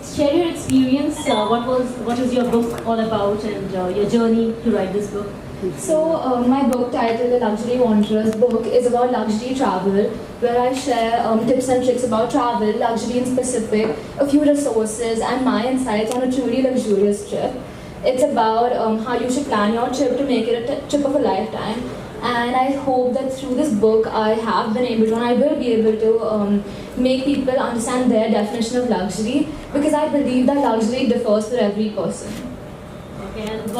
share your experience. What is your book all about, and your journey to write this book? So, my book titled The Luxury Wanderer's book is about luxury travel, where I share tips and tricks about travel, luxury in specific, a few resources, and my insights on a truly luxurious trip. It's about how you should plan your trip to make it a trip of a lifetime. And I hope that through this book, I have been able to, and I will be able to make people understand their definition of luxury, because I believe that luxury differs for every person. Okay, and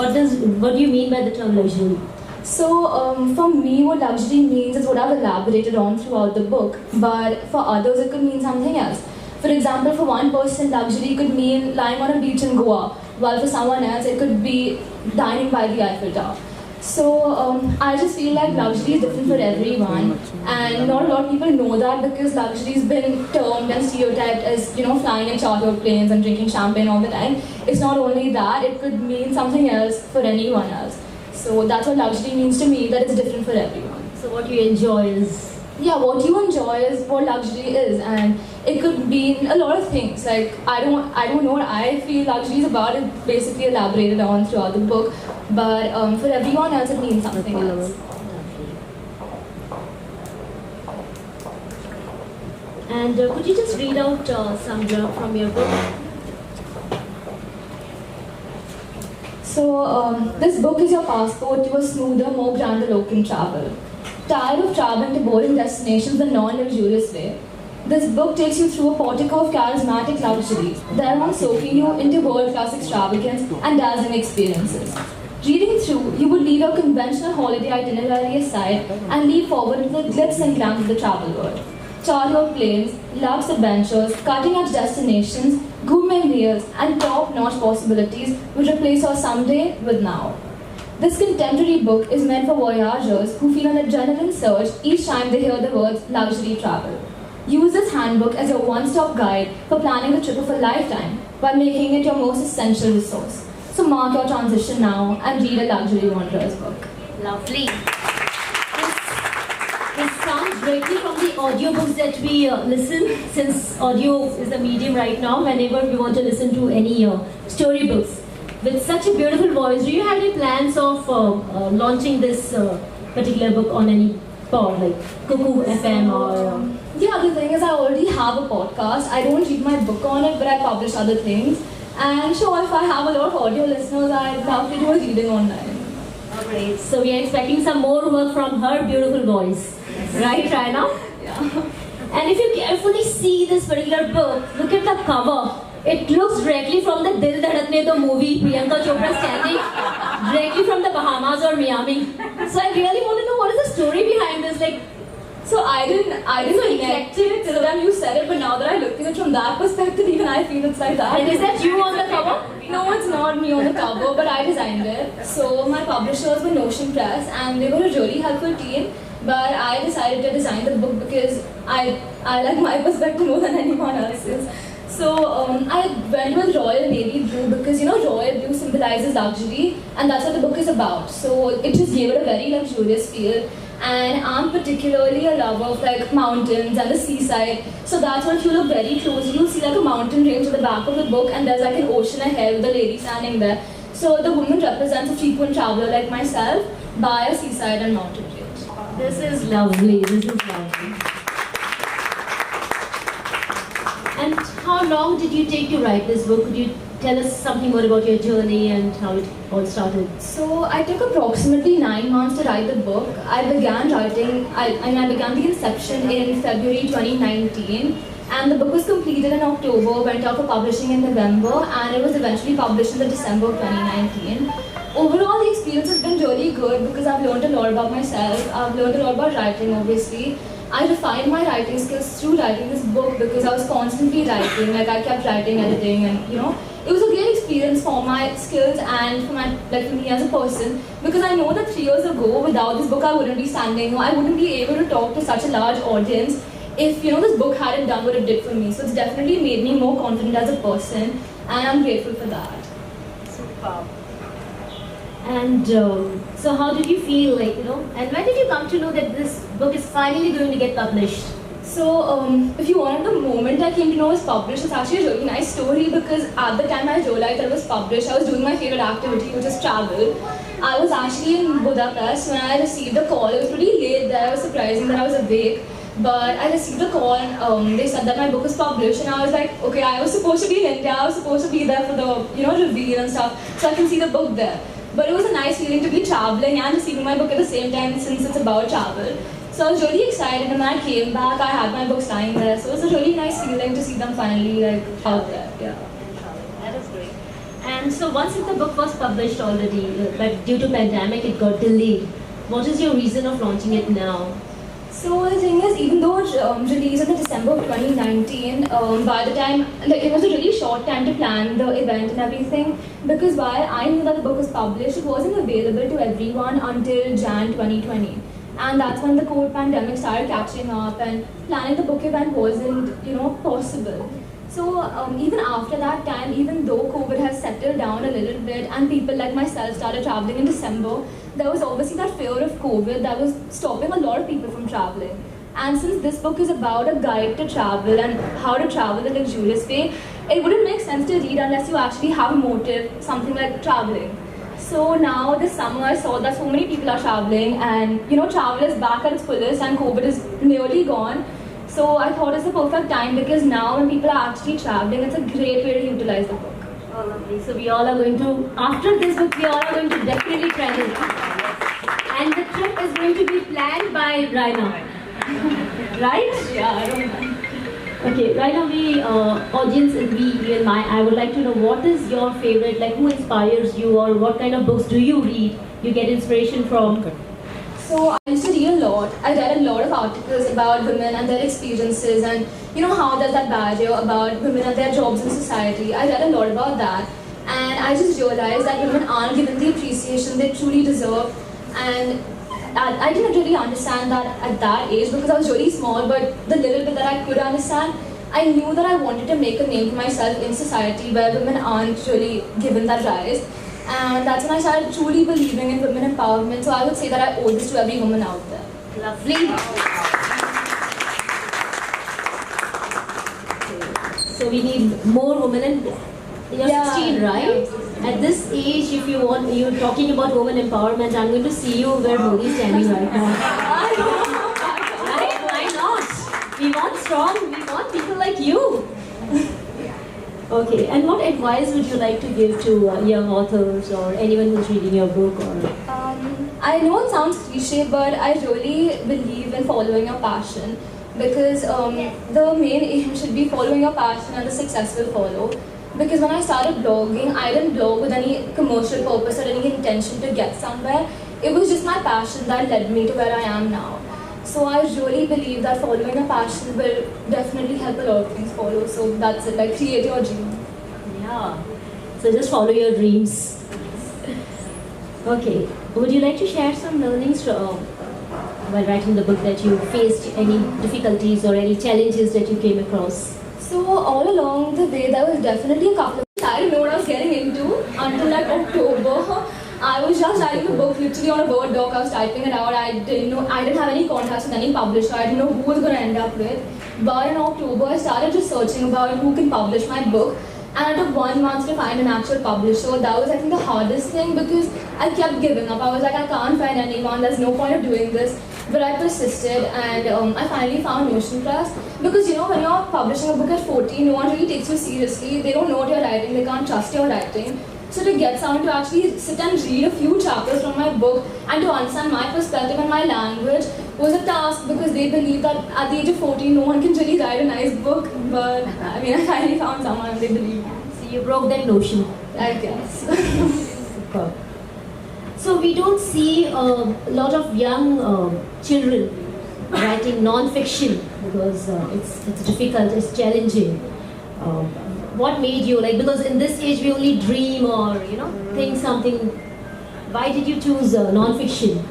what do you mean by the term luxury? So, for me, what luxury means is what I've elaborated on throughout the book, but for others, it could mean something else. For example, for one person, luxury could mean lying on a beach in Goa, while for someone else, it could be dining by the Eiffel Tower. So, I just feel like luxury is different for everyone, and not a lot of people know that, because luxury has been termed and stereotyped as, flying in chartered planes and drinking champagne all the time. It's not only that, it could mean something else for anyone else. So that's what luxury means to me, that it's different for everyone. So what you enjoy is... Yeah, what you enjoy is what luxury is, and it could mean a lot of things. Like, I don't know what I feel luxury is about. It basically elaborated on throughout the book, but for everyone else, it means something else. And could you just read out some blurb from your book? So, this book is your passport to a smoother, more grandiloquent travel. Tired of traveling to boring destinations the non-luxurious way? This book takes you through a portico of charismatic luxury, thereon soaking you into world-class extravagance and dazzling experiences. Reading through, you would leave your conventional holiday itinerary aside and leap forward into the glitz and glam of the travel world. Chartered planes, luxe adventures, cutting-edge destinations, gourmet meals, and top-notch possibilities will replace your someday with now. This contemporary book is meant for voyagers who feel an adrenaline surge each time they hear the words luxury travel. Use this handbook as your one-stop guide for planning the trip of a lifetime by making it your most essential resource. So mark your transition now and read a Luxury Wanderer's book. Lovely. This sounds directly from the audiobooks that we listen, since audio is the medium right now, whenever we want to listen to any storybooks. With such a beautiful voice, do you have any plans of launching this particular book on any pod, like Cuckoo FM or... Yeah, the thing is, I already have a podcast. I don't read my book on it, but I publish other things. And sure, if I have a lot of audio listeners, I'd love to do a reading online. Oh, great. So we are expecting some more work from her beautiful voice. Right, Rainna? Yeah. And if you carefully see this particular book, look at the cover. It looks directly from the Dil Dhadakne To movie, Priyanka Chopra standing directly from the Bahamas or Miami. So I really want to know what is the story behind this. Like, so I didn't connect it till when you said it, but now that I look at it from that perspective, even I feel it's like that. And is that you on the cover? No, it's not me on the cover, but I designed it. So my publishers were Notion Press, and they were a really helpful team. But I decided to design the book because I like my perspective more than anyone else's. So I went with royal navy blue because royal blue symbolizes luxury, and that's what the book is about. So it just gave it a very luxurious feel. And I'm particularly a lover of like mountains and the seaside. So that's why if you look very closely, you'll see like a mountain range at the back of the book, and there's like an ocean ahead with a lady standing there. So the woman represents a frequent traveler like myself by a seaside and mountain range. This is lovely. This is lovely. And how long did you take to write this book? Could you tell us something more about your journey and how it all started? So I took approximately 9 months to write the book. I began writing, I began the inception in February 2019, and the book was completed in October, went out for publishing in November, and it was eventually published in the December of 2019. Overall, the experience has been really good because I've learned a lot about myself. I've learned a lot about writing, obviously. I refined my writing skills through writing this book because I was constantly writing. Like, I kept writing, editing, and it was a great experience for my skills and for me as a person, because I know that 3 years ago, without this book, I wouldn't be standing, I wouldn't be able to talk to such a large audience if this book hadn't done what it did for me. So it's definitely made me more confident as a person, and I'm grateful for that. Superb. And so how did you feel, and when did you come to know that this book is finally going to get published? If you want the moment I came to know it was published, it's actually a really nice story because at the time I realized that it was published, I was doing my favorite activity, which is travel. I was actually in Budapest when I received a call. It was pretty late there, it was surprising that I was awake. But I received a call and they said that my book was published and I was like, okay, I was supposed to be in India, I was supposed to be there for the reveal and stuff, so I can see the book there. But it was a nice feeling to be traveling and receiving my book at the same time since it's about travel. So I was really excited and when I came back, I had my books lying there. So it was a really nice feeling to see them finally out there. Yeah. That is great. And so once the book was published already, but due to pandemic it got delayed. What is your reason of launching it now? So the thing is, even though it released in December of 2019, by the time, it was a really short time to plan the event and everything, because while I knew that the book was published, it wasn't available to everyone until Jan 2020. And that's when the COVID pandemic started catching up and planning the book event wasn't, possible. So even after that time, even though COVID has settled down a little bit and people like myself started traveling in December, there was obviously that fear of COVID that was stopping a lot of people from traveling. And since this book is about a guide to travel and how to travel in a luxurious way, it wouldn't make sense to read unless you actually have a motive, something like traveling. So now this summer I saw that so many people are traveling and travel is back at its fullest and COVID is nearly gone. So I thought it's the perfect time because now when people are actually traveling, it's a great way to utilize the book. Oh, lovely. So we all are going to, after this book, we all are going to definitely travel. And the trip is going to be planned by Rainna. Right? Yeah, I don't know. Okay, Rainna, audience, I would like to know what is your favorite, like who inspires you or what kind of books do you read? You get inspiration from? So I used to read a lot. I read a lot of articles about women and their experiences and how there's that barrier about women and their jobs in society. I read a lot about that and I just realized that women aren't given the appreciation they truly deserve, and I didn't really understand that at that age because I was really small, but the little bit that I could understand, I knew that I wanted to make a name for myself in society where women aren't really given that rise. And that's when I started truly believing in women empowerment. So I would say that I owe this to every woman out there. Lovely. So we need more women in you're 16, right? Yeah. At this age, if you're talking about women empowerment, I'm going to see you where Modi is standing right now. Right? Why not? We want strong, we want people like you. Okay, and what advice would you like to give to young authors or anyone who's reading your book? I know it sounds cliche, but I really believe in following your passion because the main aim should be following your passion and the success will follow. Because when I started blogging, I didn't blog with any commercial purpose or any intention to get somewhere. It was just my passion that led me to where I am now. So I really believe that following a passion will definitely help a lot of things follow. So that's it, like create your dream. Yeah. So just follow your dreams. Okay. Would you like to share some learnings while writing the book that you faced, any difficulties or any challenges that you came across? So all along the way, there was definitely a couple of things I didn't know what I was getting into until like October. I was just writing the book literally on a Word doc. I was typing it out. I didn't have any contacts with any publisher. I didn't know who I was going to end up with. But in October, I started researching about who can publish my book. And it took 1 month to find an actual publisher. That was, I think, the hardest thing because I kept giving up. I was like, I can't find anyone. There's no point of doing this. But I persisted and I finally found Notion Press. Because when you're publishing a book at 14, no one really takes you seriously. They don't know what you're writing. They can't trust your writing. So to get someone to actually sit and read a few chapters from my book and to understand my perspective and my language was a task because they believe that at the age of 14, no one can really write a nice book. But I finally found someone and they believe. So you broke that notion. I guess. Superb. So we don't see a lot of young children writing non-fiction because it's difficult, it's challenging. What made you because in this age we only dream or think something. Why did you choose non-fiction?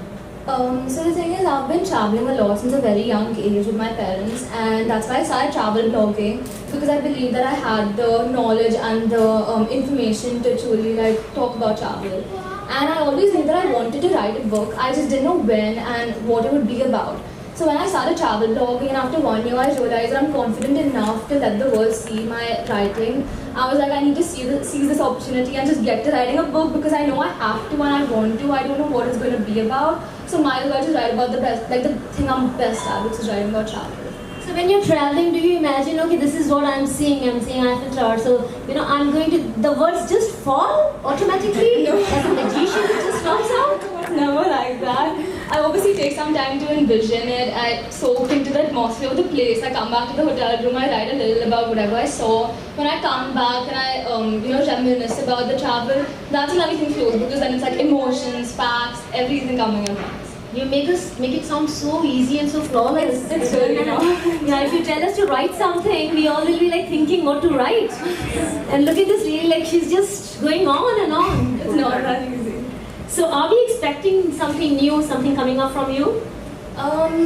So the thing is, I've been traveling a lot since a very young age with my parents, and that's why I started travel blogging because I believed that I had the knowledge and the information to truly talk about travel. And I always knew that I wanted to write a book. I just didn't know when and what it would be about. So So when I started travel blogging, and after 1 year I realized that I'm confident enough to let the world see my writing. I was like, I need to seize this opportunity and just get to writing a book because I know I have to and I want to. I don't know what it's going to be about. So might as well just write about the best, like the thing I'm best at, which is writing about travel. So when you're traveling, do you imagine, okay, this is what I'm seeing Eiffel Tower, so, I'm going to, the words just fall automatically? As a magician, it just comes out? Never like that. I obviously take some time to envision it. I soak into the atmosphere of the place. I come back to the hotel room. I write a little about whatever I saw. When I come back and I, reminisce about the travel, that's when everything flows because then it's like emotions, facts, everything coming at once. You make it sound so easy and so flawless. It's good, Yeah, if you tell us to write something, we all will be like thinking what to write. And look at this really, like she's just going on and on. It's not that easy. So are we expecting something new, something coming up from you?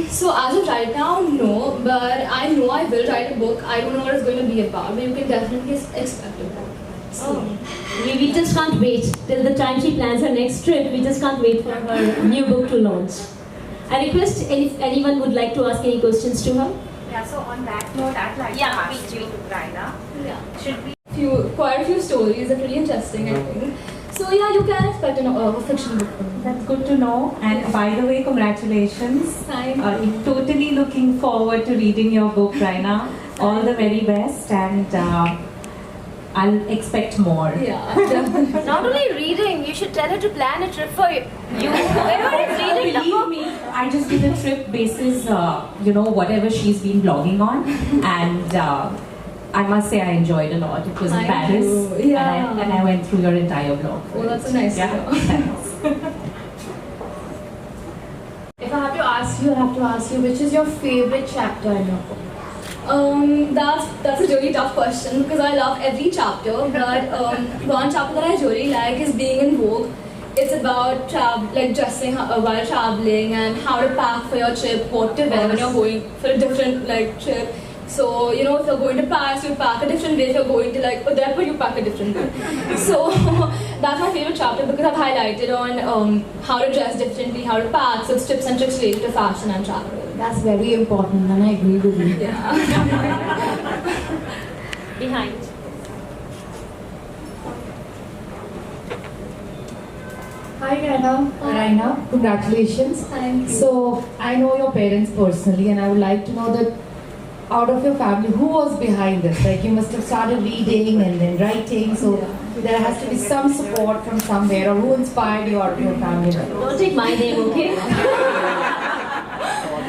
So as of right now, no, but I know I will write a book. I don't know what it's going to be about, but you can definitely expect it. We just can't wait till the time she plans her next trip. We just can't wait for her new book to launch. I request if anyone would like to ask any questions to her. Yeah, so on that note, I'd like to ask you, Rainna. Yeah. Should we? Quite a few stories. They're pretty interesting, I think. So yeah, you can expect a fiction book. That's good to know. And by the way, congratulations. Thank you. Totally looking forward to reading your book, Rainna. All the very best, and I'll expect more. Yeah, definitely. Not only reading, you should tell her to plan a trip for you. Whoever is reading the book. Believe me, I just did a trip basis, whatever she's been blogging on, and I must say I enjoyed a lot. It was in Thank Paris, you. Yeah. and I went through your entire blog. Oh, that's a nice Thanks. If I have to ask you, I have to ask you, which is your favorite chapter in your book? That's a really tough question because I love every chapter, but one chapter that I really like is Being in Vogue. It's about dressing while traveling and how to pack for your trip, what to wear when you're going for a different trip. So, if you're going to Paris, you pack a different way. If you're going to Udaipur, you pack a different way. So, that's my favorite chapter because I've highlighted on how to dress differently, how to pack, so it's tips and tricks related to fashion and travel. That's very important and I agree with you. Yeah. Behind. Hi Rainna, congratulations. Thank you. So, I know your parents personally and I would like to know that out of your family, who was behind this? Like you must have started reading and then writing, so there has to be some support from somewhere, or who inspired you out of your family? Don't take my name, okay?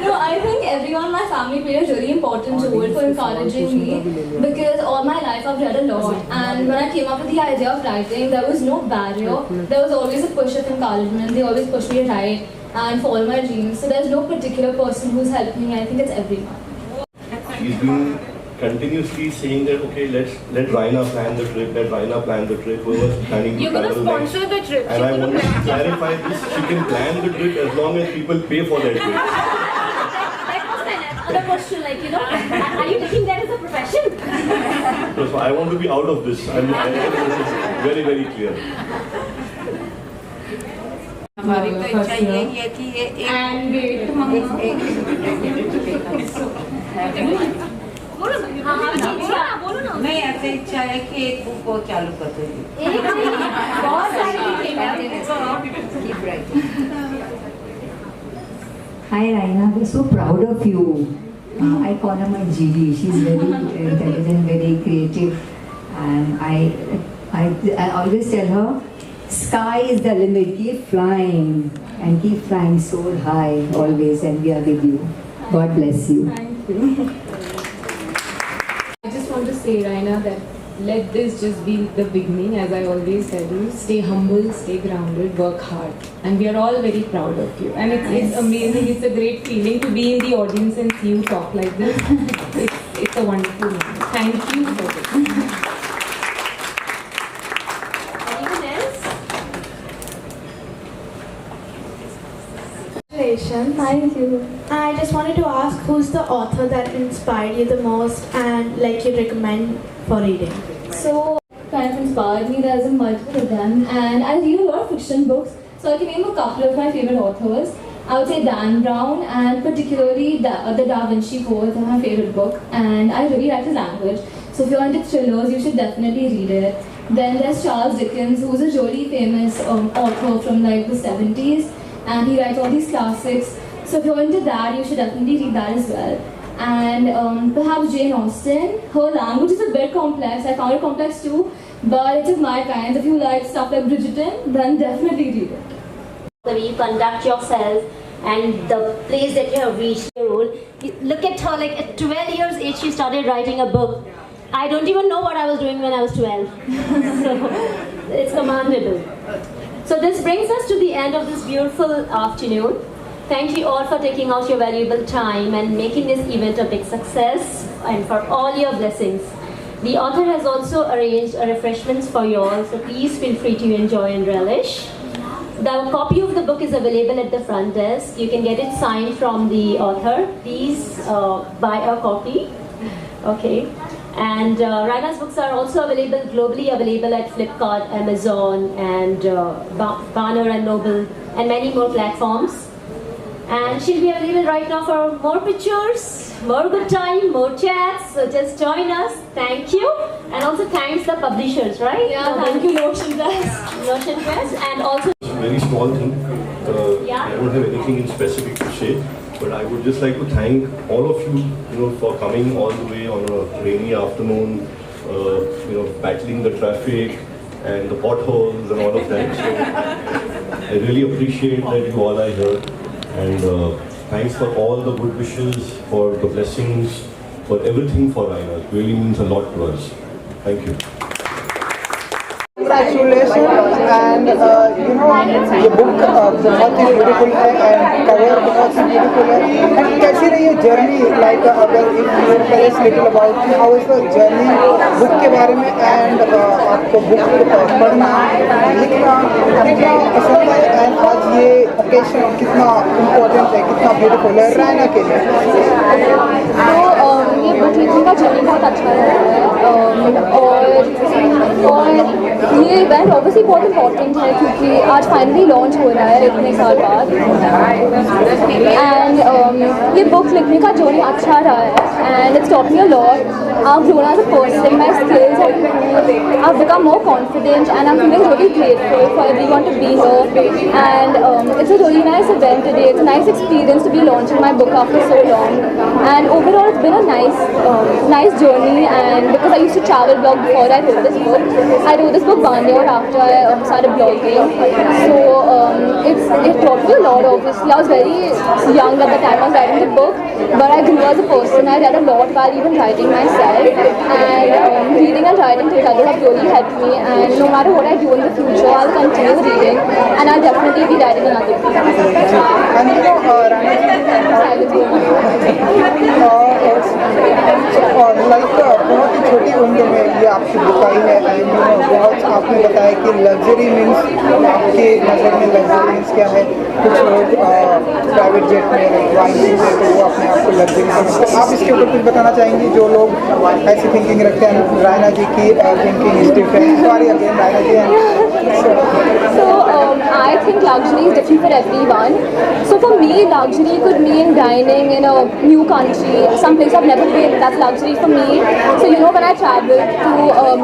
No, I think everyone in my family played a really important role for encouraging me because all my life I've read a lot, and when I came up with the idea of writing, there was no barrier. There was always a push of encouragement. They always pushed me to write and follow my dreams. So there's no particular person who's helped me. I think it's everyone. She's been continuously saying that, okay, let Rainna plan the trip, let Rainna plan the trip, whoever's planning to You're going to travel next. sponsor the trip. And I want to clarify this, she can plan the trip as long as people pay for that trip. That was another question, are you taking that as a profession? So I want to be out of this. I think this is very, very clear. हमारी तो इच्छा यही है कि ये एक नहीं ऐसे इच्छा है कि एक बुक को चालू कर देंगे बहुत सारी Hi Rainna, we're so proud of you. I call her my GD. She's very intelligent, very creative, and I always tell her, sky is the limit. Keep flying and keep flying so high always, and we are with you. God bless you. Thank you. I just want to say, Rainna, that let this just be the beginning. As I always tell you, stay humble, stay grounded, work hard, and we are all very proud of you. And it's amazing. It's a great feeling to be in the audience and see you talk like this. It's a wonderful moment. Thank you for this. Anyone else? Congratulations. Thank you. I just wanted to ask who's the author that inspired you the most and you recommend for reading? So, kind of inspired me. There's a multiple of them, and I read a lot of fiction books. So I can name a couple of my favorite authors. I would say Dan Brown, and particularly the Da Vinci Code is my favorite book, and I really like his language. So if you're into thrillers, you should definitely read it. Then there's Charles Dickens, who's a really famous author from like the 70s, and he writes all these classics. So if you're into that, you should definitely read that as well. And perhaps Jane Austen. Her language is a bit complex. I found it complex too, but it is my kind. If you like stuff like Bridgerton, then definitely read it. The way you conduct yourself and the place that you have reached your role. Look at her, like at 12 years age she started writing a book. I don't even know what I was doing when I was 12. So it's commendable. So this brings us to the end of this beautiful afternoon. Thank you all for taking out your valuable time and making this event a big success, and for all your blessings. The author has also arranged refreshments for you all, so please feel free to enjoy and relish. The copy of the book is available at the front desk. You can get it signed from the author. Please buy a copy. Okay. And Rainna's books are also globally available at Flipkart, Amazon, and Barnes and Noble, and many more platforms. And she'll be available right now for more pictures, more good time, more chats. So just join us. Thank you. And also thanks the publishers, right? Yeah, thank you, Notion Press. Notion Press. And also... Very small thing. I don't have anything in specific to say, but I would just like to thank all of you, for coming all the way on a rainy afternoon, battling the traffic and the potholes and all of that. So I really appreciate that you all are here, and thanks for all the good wishes, for the blessings, for everything for Rainna. It really means a lot to us. Thank you. Congratulations, and ये book बहुत ही beautiful है and cover बहुत ही beautiful है. And कैसी रही है जर्नी, लाइक अगर if you tell us little about how is the journey book के बारे में, एंड आपको बुक पढ़ना लिखना कितना पसंद है, एंड आज ये ओकेशन कितना इम्पोर्टेंट है, कितना ब्यूटीफुल है रैना के लिए. तो ये बुक लिखने का जर्नी बहुत अच्छा रहा है, और ये इवेंट ऑब्वियसली बहुत इम्पोर्टेंट है क्योंकि आज फाइनली लॉन्च हो रहा है इतने साल बाद. एंड ये बुक लिखने का जर्नी अच्छा रहा है, and it's taught me a lot. I've grown as a person, my skills have improved, I've become more confident, and I'm feeling really grateful for everyone to be here. And it's a really nice event today. It's a nice experience to be launching my book after so long. And overall, it's been a nice journey. And because I used to travel blog before I wrote this book, I wrote this book 1 year after I started blogging. So it taught me a lot. Obviously, I was very young at the time I was writing the book, but I grew as a person. I read a lot while even writing myself. And reading and writing together have really helped me, and no matter what I do in the future, I'll continue reading, and I'll definitely be writing another book. And बहुत ही छोटी उम्र में ये आपकी book आई है, and बहुत आपने बताया कि लग्जरी मीन्स, आपके नज़र में लग्जरी मीन्स क्या है. कुछ लोग प्राइवेट जेट में वाइन पीते तो वो अपने आप को लग्जरी समझते. आप इसके ऊपर कुछ बताना चाहेंगे जो लोग ऐसी थिंकिंग रखते हैं? रायना जी की thinking is different. Sorry again Raina ji. So I think luxury is different for everyone. So for me, luxury could mean dining in a new country, some place I've never been. That's luxury for me. So when I traveled to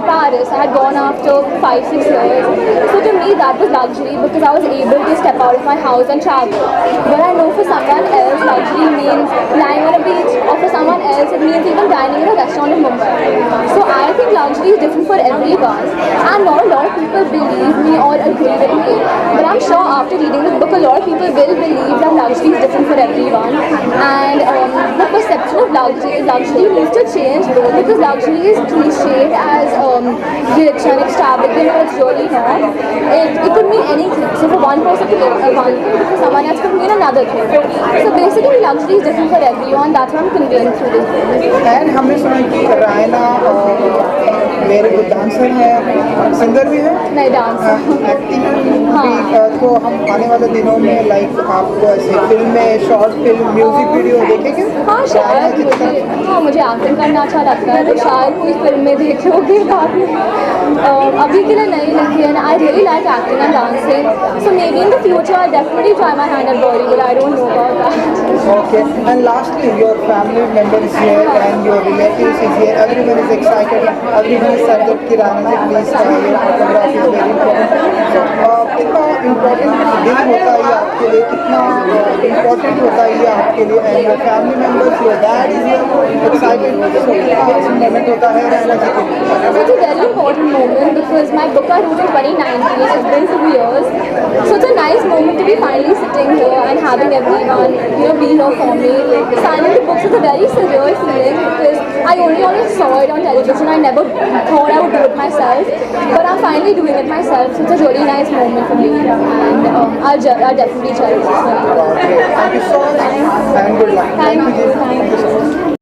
Paris, I had gone after 5-6 years. So to me, that was luxury because I was able to step out of my house and travel. But I know for someone else, luxury means lying on a beach, or for someone else, it means even dining in a restaurant in Mumbai. So I think luxury is different for everyone, and not a lot of people believe me or agree with me. But I'm sure after reading this book, a lot of people will believe that luxury is different for everyone. And the perception of luxury needs to change, because luxury is cliched as rich and extravagant, but it's really not. It could mean anything. So for one person it could mean one thing, for someone else it could mean another thing. So basically luxury is different for everyone. That's what I'm conveying through this book. And हमने सुना कि रायना मेरे को dancer है, singer भी है. मैं dancer acting भी. तो हम आने वाले दिनों में लाइक आपको ऐसे फिल्में, शॉर्ट फिल्म, म्यूजिक वीडियो देखेंगे? हाँ शायद मुझे एक्टिंग करना अच्छा लगता है, तो शायद कोई फिल्म में देखे होगे बाद में. अभी के लिए नहीं, लेकिन I really like acting and dancing. So maybe in the future I'll definitely try my hand at Bollywood. I don't know about that. Okay. And lastly, your family members here and your relatives is here. Everyone is excited. Everyone is said that Kirana ji, please, your photograph is very important. So, कितना important दिन होता है ये आपके लिए, कितना important होता है ये आपके लिए, and your family members, your dad is here, excited. So, कितना अच्छा moment होता है रैना जी के लिए? It's a very important moment because my book I wrote in 2019. It's been some years. So it's a nice moment to be finally sitting here and having everyone, be here for me. Signing the books is a very surreal feeling because I only always saw it on television. I never thought I would do it myself, but I'm finally doing it myself. So it's a really nice moment for me, and I'll definitely cherish it. Thank you so much and good luck. Thank you. Thank you so much.